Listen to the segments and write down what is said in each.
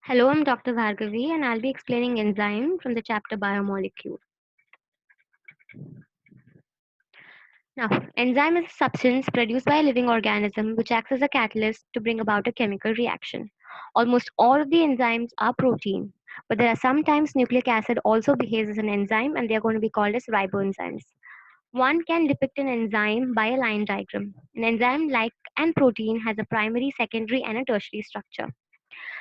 Hello, I'm Dr. Bhargavi and I'll be explaining enzyme from the chapter biomolecule. Now, enzyme is a substance produced by a living organism which acts as a catalyst to bring about a chemical reaction. Almost all of the enzymes are protein, but there are sometimes nucleic acid also behaves as an enzyme and they are going to be called as riboenzymes. One can depict an enzyme by a line diagram. An enzyme, like an protein, has a primary, secondary, and a tertiary structure.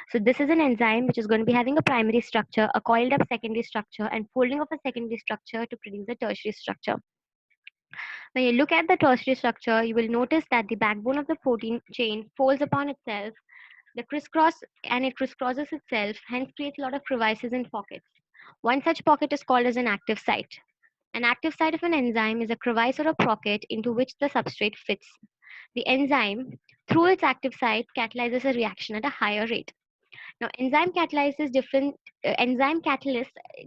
So this is an enzyme which is going to be having a primary structure, a coiled up secondary structure, and folding of a secondary structure to produce a tertiary structure. When you look at the tertiary structure, you will notice that the backbone of the protein chain folds upon itself, the crisscross, and it crisscrosses itself, hence creates a lot of crevices and pockets. One such pocket is called as an active site. An active site of an enzyme is a crevice or a pocket into which the substrate fits. The enzyme, through its active site, catalyzes a reaction at a higher rate. Now, enzyme catalyst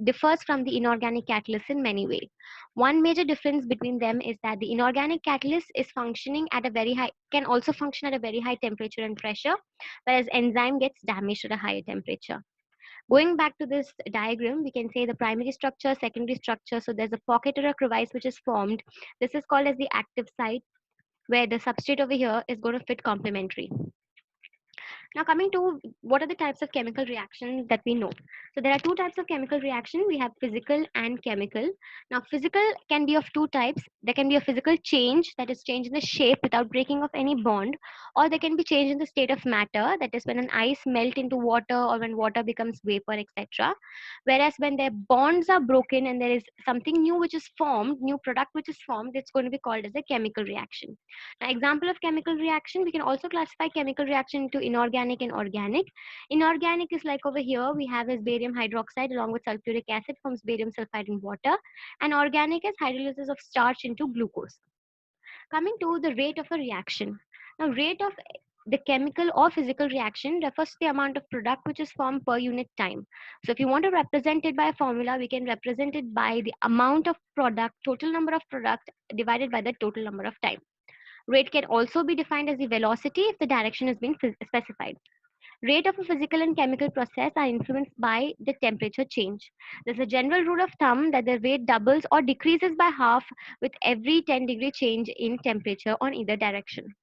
differs from the inorganic catalyst in many ways. One major difference between them is that the inorganic catalyst is functioning at a very high, can also function at a very high temperature and pressure, whereas enzyme gets damaged at a higher temperature. Going back to this diagram, we can say the primary structure, secondary structure. So there's a pocket or a crevice which is formed. This is called as the active site, where the substrate over here is going to fit complementary. Now, coming to what are the types of chemical reactions that we know. So, there are two types of chemical reaction. We have physical and chemical. Now, physical can be of two types. There can be a physical change, that is change in the shape without breaking of any bond, or there can be change in the state of matter, that is when an ice melt into water or when water becomes vapor, etc. Whereas when their bonds are broken and there is something new which is formed, new product which is formed, it's going to be called as a chemical reaction. Now, example of chemical reaction, we can also classify chemical reaction into inorganic and organic. Inorganic is like over here, we have as barium hydroxide along with sulfuric acid forms barium sulfide in water. And organic is hydrolysis of starch into glucose. Coming to the rate of a reaction. Now, rate of the chemical or physical reaction refers to the amount of product which is formed per unit time. So if you want to represent it by a formula, we can represent it by the amount of product, total number of product divided by the total number of time. Rate can also be defined as the velocity if the direction is being specified. Rate of a physical and chemical process are influenced by the temperature change. There's a general rule of thumb that the rate doubles or decreases by half with every 10-degree change in temperature on either direction.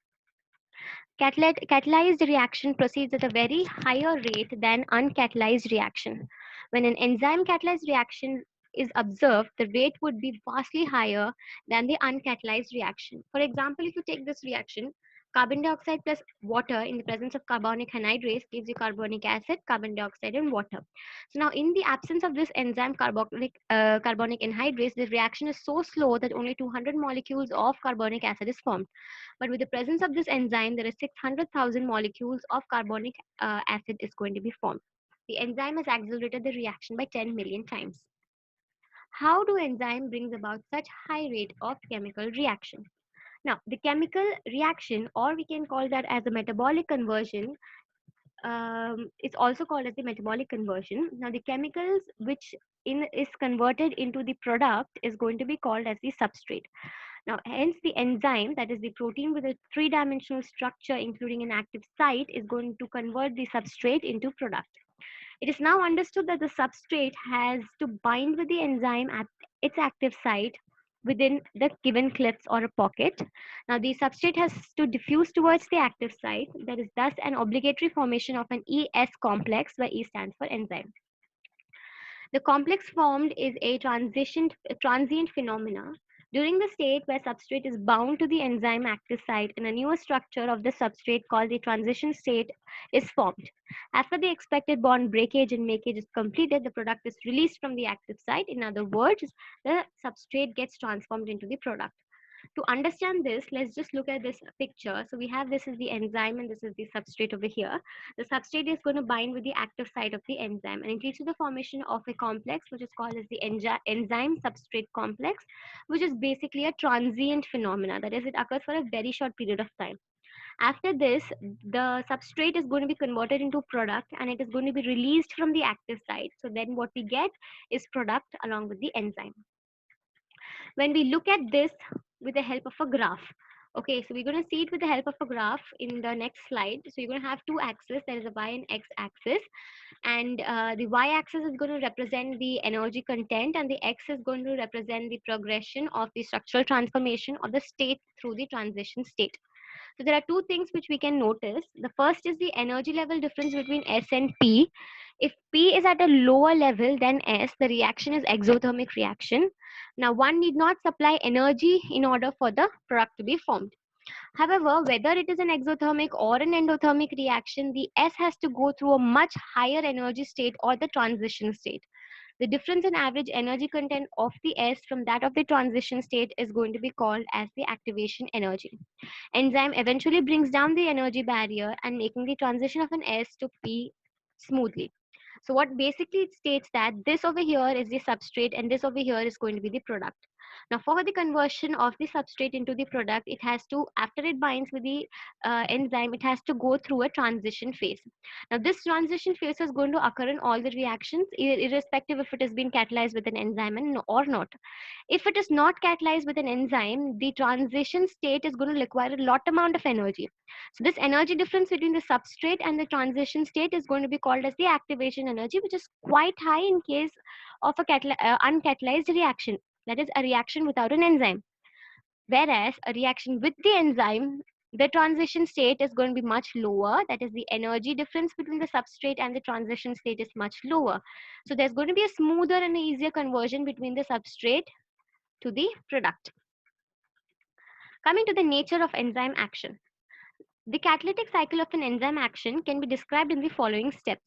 Catalyzed reaction proceeds at a very higher rate than uncatalyzed reaction. When an enzyme catalyzed reaction is observed, the rate would be vastly higher than the uncatalyzed reaction. For example, if you take this reaction, carbon dioxide plus water in the presence of carbonic anhydrase gives you carbonic acid, carbon dioxide, and water. So now, in the absence of this enzyme carbonic anhydrase, the reaction is so slow that only 200 molecules of carbonic acid is formed. But with the presence of this enzyme, there is 600,000 molecules of carbonic acid is going to be formed. The enzyme has accelerated the reaction by 10 million times. How do enzyme brings about such high rate of chemical reaction? Now, the chemical reaction, or we can call that as a metabolic conversion, it's also called as the metabolic conversion. Now, the chemicals which is converted into the product is going to be called as the substrate. Now, hence the enzyme, that is the protein with a three-dimensional structure, including an active site, is going to convert the substrate into product. It is now understood that the substrate has to bind with the enzyme at its active site within the given clips or a pocket. Now, the substrate has to diffuse towards the active site. There is thus an obligatory formation of an ES complex, where E stands for enzyme. The complex formed is a transient phenomena during the state where substrate is bound to the enzyme active site and a newer structure of the substrate called the transition state is formed. After the expected bond breakage and makage is completed, the product is released from the active site. In other words, the substrate gets transformed into the product. To understand this, let's just look at this picture. So we have this is the enzyme and this is the substrate over here. The substrate is going to bind with the active site of the enzyme and it leads to the formation of a complex which is called as the enzyme substrate complex, which is basically a transient phenomena. That is, it occurs for a very short period of time. After this, the substrate is going to be converted into product and it is going to be released from the active site. So then what we get is product along with the enzyme. When we look at this with the help of a graph, Okay, so we're going to see it with the help of a graph in the next slide. So you're going to have two axes. There is a y and x axis, and the y-axis is going to represent the energy content, and the x is going to represent the progression of the structural transformation of the state through the transition state. So there are two things which we can notice. The first is the energy level difference between S and P. If P is at a lower level than S, the reaction is exothermic reaction. Now one need not supply energy in order for the product to be formed. However, whether it is an exothermic or an endothermic reaction, the S has to go through a much higher energy state or the transition state. The difference in average energy content of the S from that of the transition state is going to be called as the activation energy. Enzyme eventually brings down the energy barrier and making the transition of an S to P smoothly. So what basically it states that this over here is the substrate and this over here is going to be the product. Now for the conversion of the substrate into the product, it has to, after it binds with the enzyme, it has to go through a transition phase. Now this transition phase is going to occur in all the reactions, irrespective if it has been catalyzed with an enzyme or not. If it is not catalyzed with an enzyme, the transition state is going to require a lot amount of energy. So this energy difference between the substrate and the transition state is going to be called as the activation energy, which is quite high in case of a uncatalyzed reaction, that is a reaction without an enzyme. Whereas a reaction with the enzyme, the transition state is going to be much lower. That is, the energy difference between the substrate and the transition state is much lower. So there's going to be a smoother and easier conversion between the substrate to the product. Coming to the nature of enzyme action. The catalytic cycle of an enzyme action can be described in the following steps.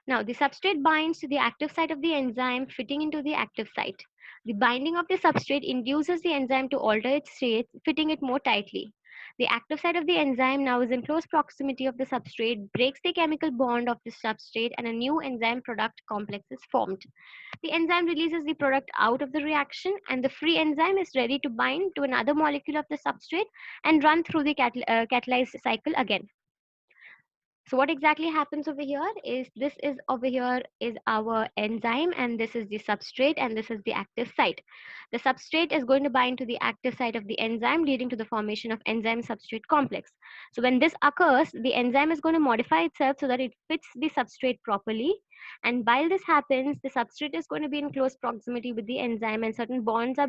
Now, the substrate binds to the active site of the enzyme, fitting into the active site. The binding of the substrate induces the enzyme to alter its state, fitting it more tightly. The active site of the enzyme now is in close proximity of the substrate, breaks the chemical bond of the substrate, and a new enzyme product complex is formed. The enzyme releases the product out of the reaction, and the free enzyme is ready to bind to another molecule of the substrate and run through the catalyzed cycle again. So what exactly happens over here is, this is over here is our enzyme, and this is the substrate, and this is the active site. The substrate is going to bind to the active site of the enzyme, leading to the formation of enzyme substrate complex. So when this occurs, the enzyme is going to modify itself so that it fits the substrate properly. And while this happens, the substrate is going to be in close proximity with the enzyme, and certain bonds are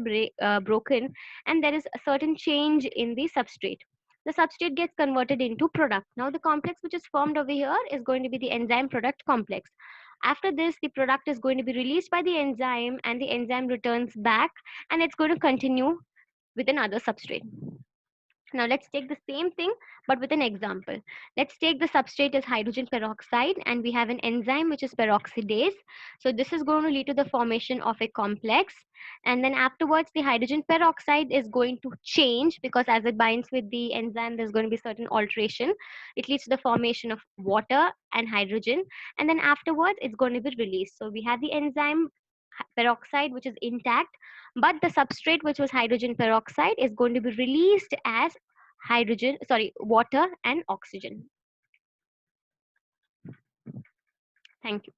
broken, and there is a certain change in the substrate. The substrate gets converted into product. Now the complex which is formed over here is going to be the enzyme product complex. After this, the product is going to be released by the enzyme, and the enzyme returns back, and it's going to continue with another substrate. Now let's take the same thing but with an example. Let's take the substrate as hydrogen peroxide, and we have an enzyme which is peroxidase. So this is going to lead to the formation of a complex, and then afterwards the hydrogen peroxide is going to change, because as it binds with the enzyme there's going to be certain alteration. It leads to the formation of water and hydrogen, and then afterwards it's going to be released. So we have the enzyme peroxide which is intact, but the substrate which was hydrogen peroxide is going to be released as water and oxygen. Thank you.